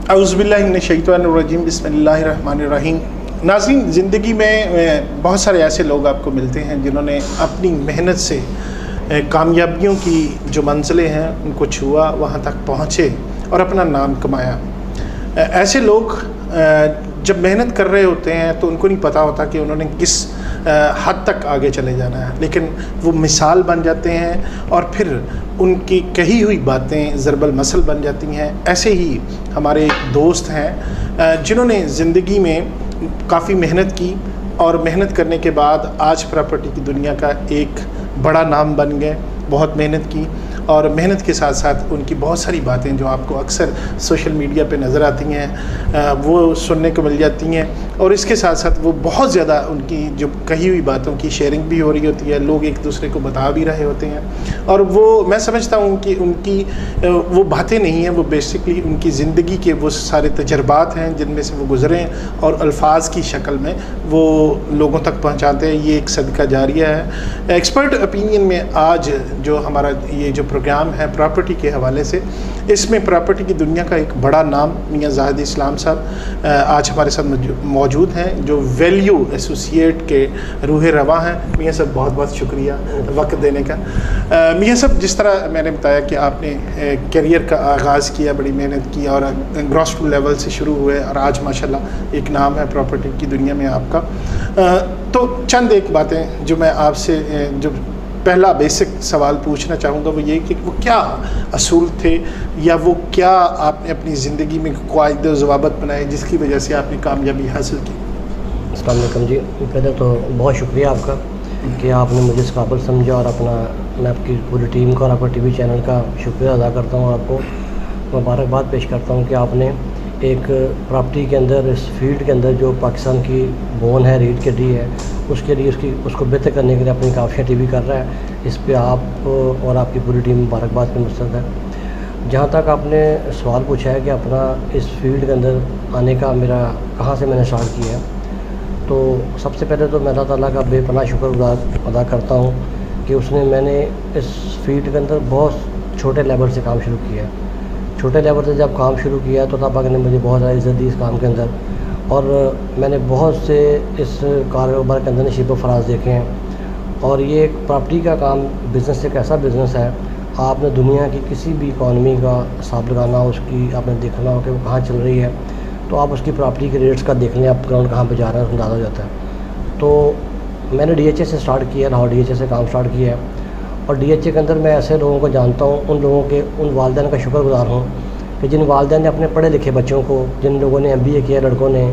औज़ुबिल्लाहिमिनश्शैतानिर्रजीम बिस्मिल्लाहिर्रहमानिर्रहीम। नाज़रीन, ज़िंदगी में बहुत सारे ऐसे लोग आपको मिलते हैं जिन्होंने अपनी मेहनत से कामयाबियों की जो मंजिलें हैं उनको छुआ, वहाँ तक पहुँचे और अपना नाम कमाया। ऐसे लोग जब मेहनत कर रहे होते हैं तो उनको नहीं पता होता कि उन्होंने किस हद तक आगे चले जाना है, लेकिन वो मिसाल बन जाते हैं और फिर उनकी कही हुई बातें ज़रबल मसल बन जाती हैं। ऐसे ही हमारे एक दोस्त हैं जिन्होंने ज़िंदगी में काफ़ी मेहनत की और मेहनत करने के बाद आज प्रॉपर्टी की दुनिया का एक बड़ा नाम बन गए। बहुत मेहनत की और मेहनत के साथ साथ उनकी बहुत सारी बातें जो आपको अक्सर सोशल मीडिया पे नज़र आती हैं वो सुनने को मिल जाती हैं, और इसके साथ साथ वो बहुत ज़्यादा उनकी जो कही हुई बातों की शेयरिंग भी हो रही होती है, लोग एक दूसरे को बता भी रहे होते हैं। और वो मैं समझता हूँ कि उनकी वो बातें नहीं हैं, वो बेसिकली उनकी ज़िंदगी के वो सारे तजर्बात हैं जिनमें से वो गुज़रे हैं और अल्फाज की शक्ल में वो लोगों तक पहुँचाते हैं। ये एक सदका जारिया है। एक्सपर्ट ओपिनियन में आज जो हमारा ये जो प्रोग्राम है प्रॉपर्टी के हवाले से, इसमें प्रॉपर्टी की दुनिया का एक बड़ा नाम मियां ज़ाहिद इस्लाम साहब आज हमारे साथ मौजूद हैं, जो वैल्यू एसोसिएट के रूह रवा हैं। मियां साहब बहुत बहुत शुक्रिया वक्त देने का। मियां साहब, जिस तरह मैंने बताया कि आपने करियर का आगाज़ किया, बड़ी मेहनत की और ग्रॉस रूट लेवल से शुरू हुए और आज माशाल्लाह एक नाम है प्रॉपर्टी की दुनिया में आपका। तो चंद एक बातें जो मैं आपसे जो पहला बेसिक सवाल पूछना चाहूँगा वो ये कि वो क्या असूल थे या वो क्या आपने अपनी ज़िंदगी में क़वाइद ज़वाबित बनाए जिसकी वजह से आपने कामयाबी हासिल की? अस्सलाम वालेकुम जी, पहले तो बहुत शुक्रिया आपका कि आपने मुझे इस काबिल समझा और मैं आपकी पूरी टीम का और आपका टीवी चैनल का शुक्रिया अदा करता हूँ। आपको मुबारकबाद पेश करता हूँ कि आपने एक प्रॉपर्टी के अंदर, इस फील्ड के अंदर जो पाकिस्तान की बोन है, रीढ़ की हड्डी है, उसके लिए उसको बेहतर करने के लिए अपनी काफ़ियाँ टीवी कर रहा है। इस पे आप और आपकी पूरी टीम मुबारकबाद के मुस्तहक़ है। जहाँ तक आपने सवाल पूछा है कि अपना इस फील्ड के अंदर आने का मेरा कहाँ से मैंने स्टार्ट किया है, तो सबसे पहले तो मैं अल्लाह ताला का बेपनाह शुक्र अदा करता हूँ कि मैंने इस फील्ड के अंदर बहुत छोटे लेवल से काम शुरू किया है। छोटे लेवल से जब काम शुरू किया तो अल्लाह पाक ने मुझे बहुत ज़्यादा इज़्ज़त दी इस काम के अंदर, और मैंने बहुत से इस कारोबार के अंदर नशीब व फराज देखे हैं। और ये एक प्रॉपर्टी का काम बिज़नेस एक ऐसा बिज़नेस है, आपने दुनिया की किसी भी इकॉनमी का हिसाब लगाना हो, उसकी आपने देखना हो कि वो कहाँ चल रही है, तो आप उसकी प्रॉपर्टी के रेट्स का देख लें, आप ग्राउंड कहाँ पे जा रहा है अंदाज़ा हो जाता है। तो मैंने DHA से स्टार्ट किया, लाहौर DHA से काम स्टार्ट किया है। और DHA के अंदर मैं ऐसे लोगों को जानता हूँ, उन लोगों के उन वालिदैन का शुक्रगुज़ार हूँ कि जिन वालिदैन ने अपने पढ़े लिखे बच्चों को, जिन लोगों ने MBA किया, लड़कों ने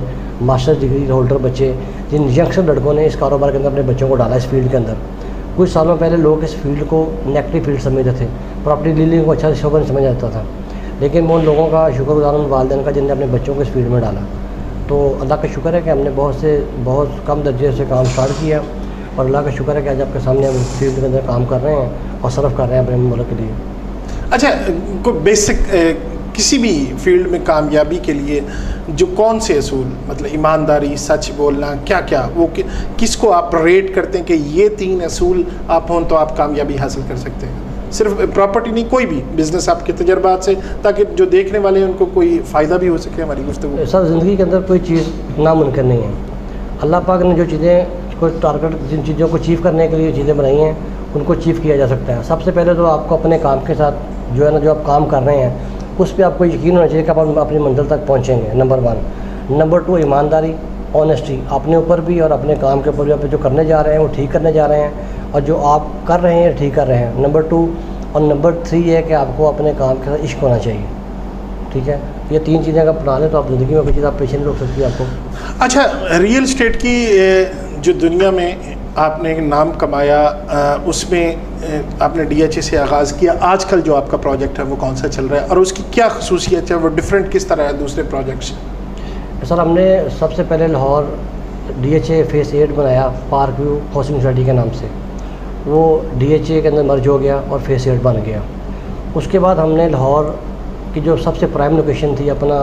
मास्टर डिग्री होल्डर बच्चे, जिन यंगस्टर लड़कों ने इस कारोबार के अंदर अपने बच्चों को डाला इस फील्ड के अंदर। कुछ सालों पहले लोग इस फील्ड को नेगेटिव फील्ड समझते थे, प्रॉपर्टी डीलिंग को अच्छा शोभा नहीं समझ आता था, लेकिन मैं उन लोगों का शुक्रगुज़ार उन वालिदैन का जिनने अपने बच्चों को इस फील्ड में डाला। तो अल्लाह का शुक्र है कि हमने बहुत कम दर्जे से काम स्टार्ट किया, और अल्लाह का शुक्र है कि आज आपके सामने हम फील्ड के अंदर काम कर रहे हैं और सर्व कर रहे हैं अपने मुल्क के लिए। अच्छा, कोई बेसिक किसी भी फील्ड में कामयाबी के लिए जो कौन से असूल, मतलब ईमानदारी, सच बोलना, क्या क्या वो किसको आप रेट करते हैं कि ये 3 असूल आप हों तो आप कामयाबी हासिल कर सकते हैं? सिर्फ प्रॉपर्टी नहीं, कोई भी बिज़नेस आपके तजर्बात से, ताकि जो देखने वाले हैं उनको कोई फ़ायदा भी हो सके हमारी गुफ्तगू। सर, ज़िंदगी के अंदर कोई चीज़ नामुमकिन नहीं है। अल्लाह पाक ने जो चीज़ें कोई टारगेट, जिन चीज़ों को अचीव करने के लिए चीज़ें बनाई हैं, उनको अचीव किया जा सकता है। सबसे पहले तो आपको अपने काम के साथ जो है ना, जो आप काम कर रहे हैं उस पर आपको यकीन होना चाहिए कि आप अपनी मंजिल तक पहुँचेंगे, नंबर 1। नंबर 2, ईमानदारी, ऑनेस्टी, अपने ऊपर भी और अपने काम के ऊपर भी। आप जो करने जा रहे हैं वो ठीक करने जा रहे हैं, और जो आप कर रहे हैं ठीक कर रहे हैं, नंबर 2। और नंबर 3 है कि आपको अपने काम के साथ इश्क होना चाहिए। ठीक है, ये 3 चीज़ें अगर अपना लें तो आप ज़िंदगी में कोई चीज़ आप पीछे नहीं रोक सकती आपको। अच्छा, रियल इस्टेट की जो दुनिया में आपने नाम कमाया, उसमें आपने DHA से आगाज़ किया। आजकल जो आपका प्रोजेक्ट है वो कौन सा चल रहा है और उसकी क्या खसूसियत है, वो डिफरेंट किस तरह है दूसरे प्रोजेक्ट से? सर, हमने सबसे पहले लाहौर DHA फेस 8 बनाया पार्क व्यू हाउसिंग सोसाइटी के नाम से। वो DHA के अंदर मर्ज हो गया और फेस 8 बन गया। उसके बाद हमने लाहौर की जो सबसे प्राइम लोकेशन थी, अपना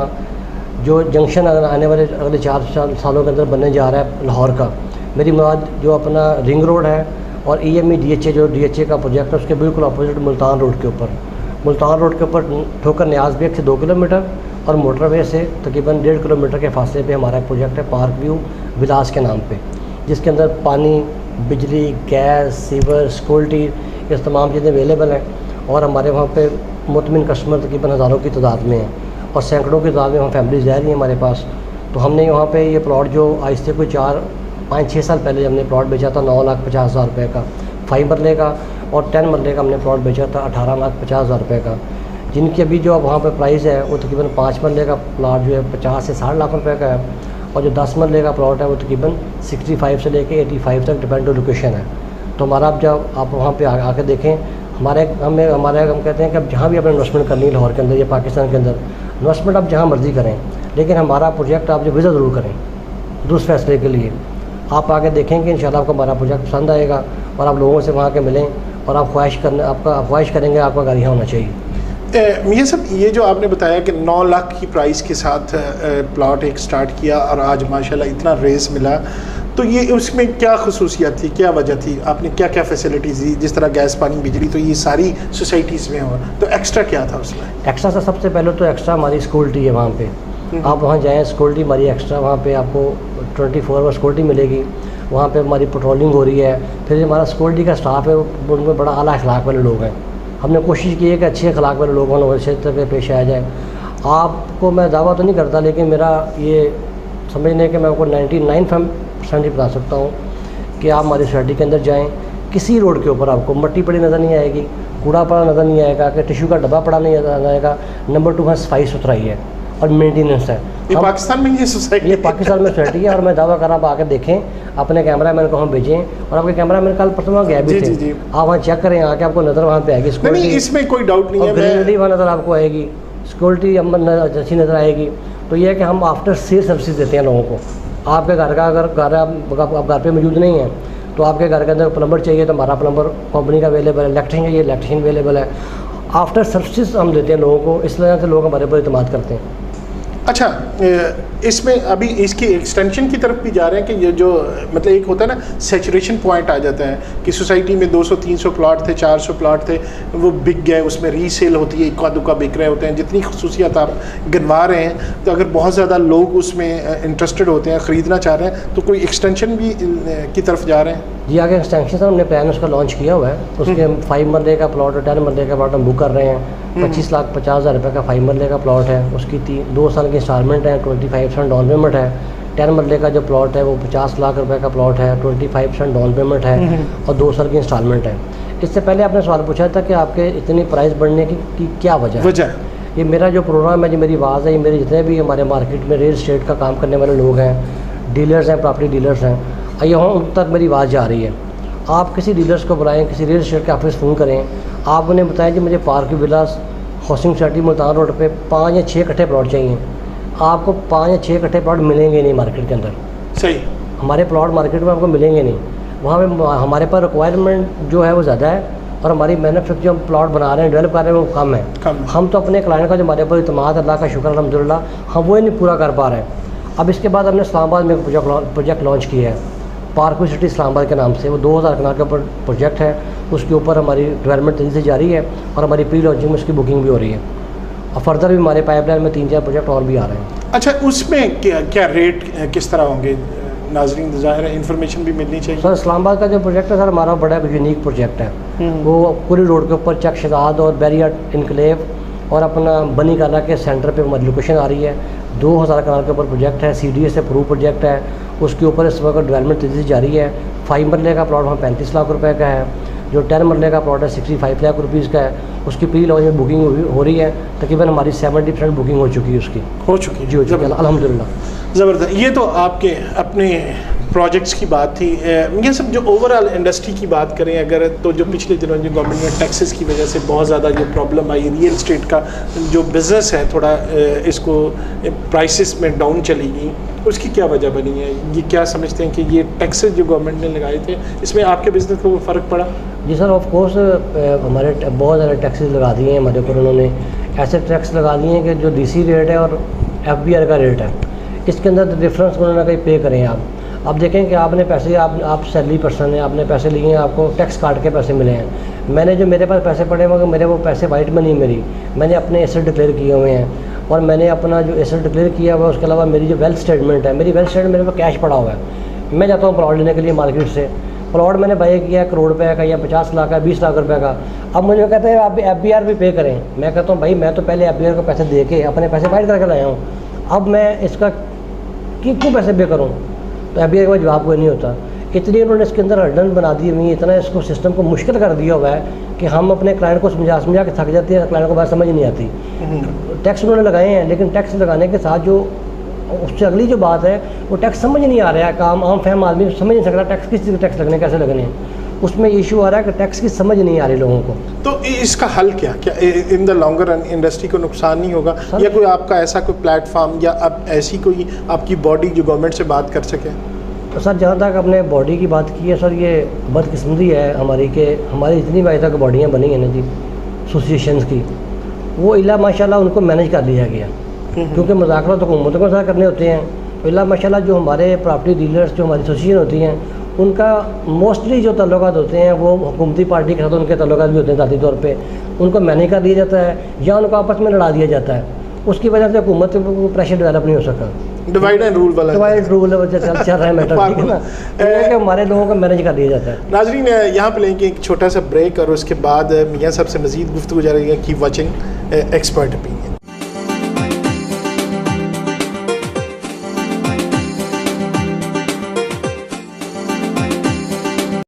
जो जंक्शन आने वाले अगले 4 सालों के अंदर बनने जा रहा है लाहौर का, मेरी मुराद जो अपना रिंग रोड है और EME DHA जो DHA का प्रोजेक्ट है उसके बिल्कुल अपोजिट मुल्तान रोड के ऊपर मुल्तान रोड के ऊपर ठोकर न्याज बेग से 2 किलोमीटर और मोटरवे से तकरीबन 1.5 किलोमीटर के फासले पे हमारा एक प्रोजेक्ट है पार्क व्यू विलास के नाम पे, जिसके अंदर पानी, बिजली, गैस, सीवर, सिक्योरिटी, ये तमाम चीज़ें अवेलेबल हैं। और हमारे वहाँ पे मुतमिन कस्टमर तकरीबन हज़ारों की तादाद में हैं और सैकड़ों की तादाद में वहाँ फैमिलीज रह रही हैं हमारे पास। तो हमने वहाँ पे ये प्लॉट जो आज से कोई 4-5-6 साल पहले हमने प्लॉट बेचा था 9,50,000 रुपये का 5 मरले का, और 10 मरले का हमने प्लॉट बेचा था 18,50,000 रुपये का, जिनकी अभी जो अब वहाँ पे प्राइस है वो तकरीबन 5 मरले का प्लॉट जो है 50 से 60 लाख रुपए का है, और जो 10 मरले का प्लॉट है वो तकरीबन 65 से लेके 85 तक डिपेंड ऑन लोकेशन है। तो हमारा अब जब आप वहाँ पे आके देखें, हम कहते हैं कि अब जहाँ भी आपने इन्वेस्टमेंट करनी है लाहौर के अंदर या पाकिस्तान के अंदर, इन्वेस्टमेंट आप जहाँ मर्ज़ी करें, लेकिन हमारा प्रोजेक्ट आप जो विज़िट ज़रूर करें दुरुस्त फैसले के लिए। आप आके देखेंगे इंशाल्लाह आपको हमारा प्रोजेक्ट पसंद आएगा और आप लोगों से वहाँ के मिलें और आप ख्वाहिश करेंगे आपका घर यहाँ होना चाहिए। मियां साहब, ये जो आपने बताया कि 9 लाख की प्राइस के साथ प्लॉट एक स्टार्ट किया और आज माशाल्लाह इतना रेस मिला, तो ये उसमें क्या खसूसियात थी, क्या वजह थी, आपने क्या क्या फैसिलिटीज़ दी? जिस तरह गैस, पानी, बिजली तो ये सारी सोसाइटीज़ में हो, तो एक्स्ट्रा क्या था उसमें? एक्स्ट्रा से सबसे पहले तो एक्स्ट्रा हमारी सिक्योरिटी है वहाँ पे। आप वहाँ जाएँ, सिक्योरिटी हमारी एक्स्ट्रा, वहाँ पे आपको 24 आवर सिक्योरिटी मिलेगी। वहाँ पे हमारी पेट्रोलिंग हो रही है। फिर हमारा सिक्योरिटी का स्टाफ है उनमें बड़ा आला अखलाक वाले लोग हैं। हमने कोशिश की है कि अच्छे अखलाक वाले लोगों को क्षेत्र पे पेश आया जाए। आपको मैं दावा तो नहीं करता, लेकिन मेरा ये समझने कि मैं आपको 99% ही बता सकता हूँ कि आप हमारी सोसाइटी के अंदर जाएँ, किसी रोड के ऊपर आपको मट्टी पड़ी नज़र नहीं आएगी, कूड़ा पड़ा नज़र नहीं आएगा, कि टिश्यू का डब्बा पड़ा नहीं नज़र आएगा। नंबर 2 है सफाई सुथराई है और मेंटेनेंस है। ये पाकिस्तान में ये सोसाइटी, ये पाकिस्तान में सोसाइटी है और मैं दावा कर रहा हूँ, आप आके देखें, अपने कैमरा मैन को हम भेजें, और आपके कैमरा मैन कल परसों वहाँ गया भी थे, आप वहाँ चेक करें, आके आपको नज़र वहाँ पे आएगी। नहीं, इसमें कोई डाउट नहीं है, ग्रीनरी वहाँ नज़र आपको आएगी, सिक्योरिटी अच्छी नज़र आएगी। तो ये है कि हम आफ्टर सेल सर्विस देते हैं लोगों को। आपके घर का अगर घर आप घर पे मौजूद नहीं है तो आपके घर के अंदर प्लम्बर चाहिए तो हमारा प्लम्बर कंपनी का अवेलेबल है, इलेक्ट्रिशियन चाहिए इलेक्ट्रिशियन अवेलेबल है। आफ्टर सर्विस हम देते हैं लोगों को, इस वजह से लोग हमारे पर इत्मीनान करते हैं। अच्छा, इसमें अभी इसकी एक्सटेंशन की तरफ भी जा रहे हैं कि ये जो मतलब एक होता है ना सैचुरेशन पॉइंट आ जाता है कि सोसाइटी में 200-300 प्लॉट थे, 400 प्लॉट थे, वो बिक गए, उसमें रीसेल होती है, इक्का दुक्का बिक रहे होते हैं। जितनी खसूसियात आप गिनवा रहे हैं, तो अगर बहुत ज़्यादा लोग उसमें इंटरेस्टेड होते हैं, ख़रीदना चाह रहे हैं, तो कोई एक्सटेंशन भी की तरफ जा रहे हैं? जी, आगे एक्सटेंशन सर हमने प्लान उसका लॉन्च किया हुआ है। उसके 5 मरले का प्लॉट और 10 मरले का प्लॉट हम बुक कर रहे हैं। 25,50,000 रुपये का 5 मरले का प्लॉट है, उसकी 2 साल की इंस्टॉलमेंट है, 25% डाउन पेमेंट है। 10 मरले का जो प्लॉट है वो 50 लाख रुपए का प्लॉट है, 25% डाउन पेमेंट है और 2 साल की इंस्टॉलमेंट है। इससे पहले आपने सवाल पूछा था कि आपके इतनी प्राइस बढ़ने की क्या वजह है। ये मेरा जो प्रोग्राम है, जो मेरी आवाज़ है, ये मेरे जितने भी हमारे मार्केट में रियल इस्टेट का काम करने वाले लोग हैं, डीलर्स हैं, प्रॉपर्टी डीलर्स हैं, यहाँ उन तक मेरी आवाज़ जा रही है। आप किसी डीलर्स को बुलाएं, किसी रियल इस्टेट के ऑफिस फ़ोन करें, आप उन्हें बताएं कि मुझे पार्क विलास हाउसिंग सोसाइटी मुल्तान रोड पे 5 या 6 इकट्ठे प्लॉट चाहिए। आपको 5 या 6 इकट्ठे प्लॉट मिलेंगे नहीं मार्केट के अंदर। सही, हमारे प्लॉट मार्केट में आपको मिलेंगे नहीं। वहाँ पे हमारे पास रिक्वायरमेंट जो है वो ज़्यादा है और हमारी मैन्युफैक्चर जो हम प्लॉट बना रहे हैं, डेवलप कर रहे हैं, वो कम है। हम तो अपने क्लाइंट का जो हमारे ऊपर इत्मीनान, अल्लाह का शुक्र अल्हम्दुलिल्लाह, हम वो ही नहीं पूरा कर पा रहे हैं। अब इसके बाद हमने इस्लामाबाद में प्रोजेक्ट लॉन्च किया है पार्क सिटी इस्लामाबाद के नाम से। वो 2000 कनाल के ऊपर प्रोजेक्ट है, उसके ऊपर हमारी डेवलपमेंट तेज़ी से जारी है और हमारी प्री लॉन्चिंग में उसकी बुकिंग भी हो रही है और फर्दर भी हमारे पाइपलाइन में 3-4 प्रोजेक्ट और भी आ रहे हैं। अच्छा, उसमें क्या रेट किस तरह होंगे? नाज़रीन ज़ाहिर है इन्फॉर्मेशन भी मिलनी चाहिए। सर, इस्लामाबाद का जो प्रोजेक्ट है सर, हमारा बड़ा यूनिक प्रोजेक्ट है। वो पूरी रोड के ऊपर चक शदाद और बैरियर इनक्लेव और अपना बनी काला के सेंटर पे हमारी लोकेशन आ रही है। 2000 कनाल के ऊपर प्रोजेक्ट है, CDA से अप्रूव प्रोजेक्ट है। उसके ऊपर इस वक्त डेवलपमेंट तेज़ी जारी है। 5 मरले का प्लॉट वहाँ 35 लाख रुपए का है। जो 10 मरले का प्लॉट है 65 लाख रुपीज़ का है। उसकी प्री लॉन्च में बुकिंग हो रही है, तकरीबन हमारी 70% बुकिंग हो चुकी है उसकी। हो चुकी जी, हो चुकी है अल्हम्दुलिल्लाह। ज़बरदस्त। ये तो आपके अपने प्रोजेक्ट्स की बात थी। ये सब जो ओवरऑल इंडस्ट्री की बात करें अगर, तो जो पिछले दिनों जो गवर्नमेंट में टैक्सेस की वजह से बहुत ज़्यादा जो प्रॉब्लम आई, रियल इस्टेट का जो बिज़नेस है थोड़ा इसको प्राइसेस में डाउन चली गई, उसकी क्या वजह बनी है? ये क्या समझते हैं कि ये टैक्सेस जो गवर्नमेंट ने लगाए थे, इसमें आपके बिज़नेस को फ़र्क पड़ा? जी सर, ऑफ कोर्स हमारे बहुत ज़्यादा टैक्सेस लगा दिए हैं हमारे ऊपर। उन्होंने ऐसे टैक्स लगा दिए हैं कि जो DC रेट है और FBR का रेट है, इसके अंदर डिफरेंस उन्होंने कहीं पे करें। अब देखें कि आपने पैसे आप सैलरी पर्सन हैं, आपने पैसे लिए हैं, आपको टैक्स काट के पैसे मिले हैं। मैंने जो मेरे पास पैसे पड़े मगर मेरे वो पैसे वाइट मनी मेरी मैंने अपने एसेट डिक्लेयर किए हुए हैं और मैंने अपना जो एसेट डिक्लेयर किया हुआ है उसके अलावा मेरी जो वेल्थ स्टेटमेंट है, मेरी वेल्थ स्टेटमेंट मेरे पास कैश पड़ा हुआ है। मैं जाता हूँ प्लॉट लेने के लिए मार्केट से, प्लॉट मैंने बाई किया करोड़ रुपये का या 50 लाख का 20 लाख रुपए का। अब मुझे कहते हैं आप FBR भी पे करें। मैं कहता हूँ भाई मैं तो पहले FBR को पैसे दे के अपने पैसे वाइट करके लाया हूँ, अब मैं इसका क्यों पैसे पे करूँ? तो FBR का जवाब कोई नहीं होता। इतनी उन्होंने इसके अंदर हर्डल बना दी हुई, इतना इसको सिस्टम को मुश्किल कर दिया हुआ है कि हम अपने क्लाइंट को समझा के थक जाते हैं, क्लाइंट को बात समझ नहीं आती। टैक्स उन्होंने लगाए हैं लेकिन टैक्स लगाने के साथ जो उससे अगली जो बात है वो टैक्स समझ नहीं आ रहा है। काम आम फहम आदमी समझ नहीं सकता टैक्स किस चीज़ के टैक्स लगने कैसे लगने हैं, उसमें इशू आ रहा है कि टैक्स की समझ नहीं आ रही लोगों को। तो इसका हल क्या in the longer run industry को नुकसान नहीं होगा या कोई आपका ऐसा कोई प्लेटफॉर्म या अब ऐसी कोई आपकी बॉडी जो गवर्नमेंट से बात कर सके? तो सर जहाँ तक आपने बॉडी की बात की है सर, ये बदकिस्मती है हमारी कि हमारी जितनी भी तक बॉडियाँ बनी हैं ना जी एसोसिएशंस की, वो इला माशाल्लाह उनको मैनेज कर लिया गया क्योंकि मुज़ाकरात तो हुकूमतों के साथ करने होते हैं। इला माशाल्लाह जो हमारे प्रॉपर्टी डीलर्स जो हमारी एसोसिएशन होती हैं उनका मोस्टली जो तल्लुकात होते हैं वो हुकूमती पार्टी के साथ उनके तल्लुकात भी होते हैं, ज़ाती तौर पे उनको मैनेज कर दिया जाता है या उनको आपस में लड़ा दिया जाता है। उसकी वजह से हुकूमत को प्रेशर डेवलप नहीं हो सका, डिवाइड एंड रूल वाला चल रहा है मैटर, ठीक है ना, कि हमारे लोगों को मैनेज कर दिया जाता है। नाजरीन यहाँ पे लेंगे एक छोटा सा ब्रेक और उसके बाद मियाँ साहब से मज़ीद गुफ्तगू जारी है। Keep watching expert opinion.